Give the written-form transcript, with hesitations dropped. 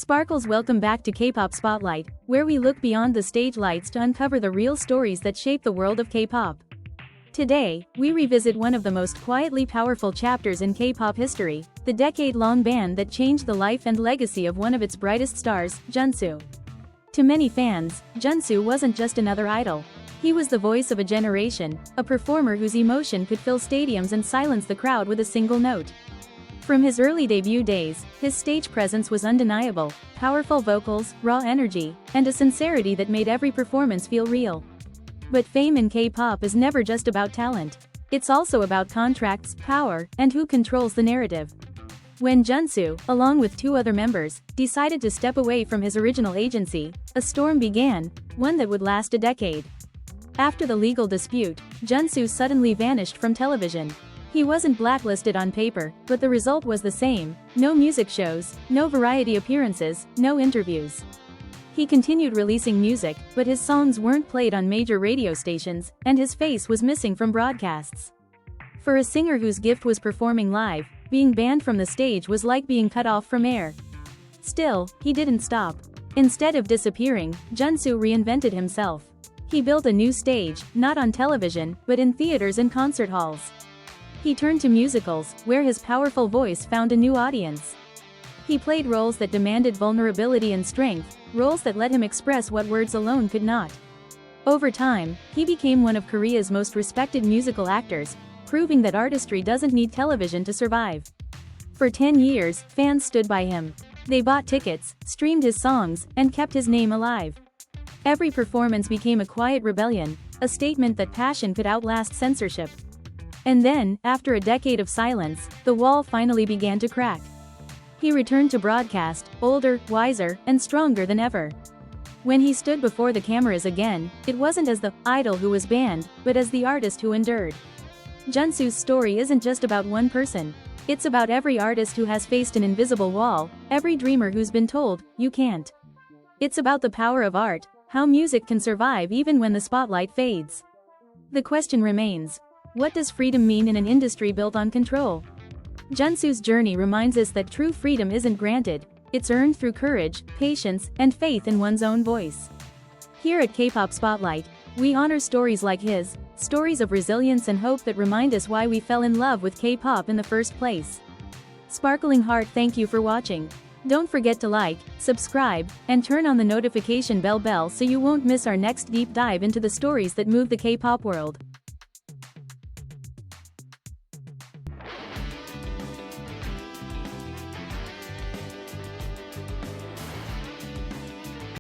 Sparkles, welcome back to Kpop Spotlight, where we look beyond the stage lights to uncover the real stories that shape the world of K-pop. Today, we revisit one of the most quietly powerful chapters in K-pop history, the decade-long band that changed the life and legacy of one of its brightest stars, Junsu. To many fans, Junsu wasn't just another idol. He was the voice of a generation, a performer whose emotion could fill stadiums and silence the crowd with a single note. From his early debut days, his stage presence was undeniable, powerful vocals, raw energy, and a sincerity that made every performance feel real. But fame in K-pop is never just about talent. It's also about contracts, power, and who controls the narrative. When Junsu, along with two other members, decided to step away from his original agency, a storm began, one that would last a decade. After the legal dispute, Junsu suddenly vanished from television. He wasn't blacklisted on paper, but the result was the same: no music shows, no variety appearances, no interviews. He continued releasing music, but his songs weren't played on major radio stations, and his face was missing from broadcasts. For a singer whose gift was performing live, being banned from the stage was like being cut off from air. Still, he didn't stop. Instead of disappearing, Junsu reinvented himself. He built a new stage, not on television, but in theaters and concert halls. He turned to musicals, where his powerful voice found a new audience. He played roles that demanded vulnerability and strength, roles that let him express what words alone could not. Over time, he became one of Korea's most respected musical actors, proving that artistry doesn't need television to survive. For 10 years, fans stood by him. They bought tickets, streamed his songs, and kept his name alive. Every performance became a quiet rebellion, a statement that passion could outlast censorship. And then, after a decade of silence, the wall finally began to crack. He returned to broadcast, older, wiser, and stronger than ever. When he stood before the cameras again, it wasn't as the idol who was banned, but as the artist who endured. Junsu's story isn't just about one person. It's about every artist who has faced an invisible wall, every dreamer who's been told, "You can't." It's about the power of art, how music can survive even when the spotlight fades. The question remains: what does freedom mean in an industry built on control? Junsu's journey reminds us that true freedom isn't granted, it's earned through courage, patience, and faith in one's own voice. Here at Kpop Spotlight, we honor stories like his, stories of resilience and hope that remind us why we fell in love with K-pop in the first place. Sparkling heart, thank you for watching. Don't forget to like, subscribe, and turn on the notification bell so you won't miss our next deep dive into the stories that move the K-pop world.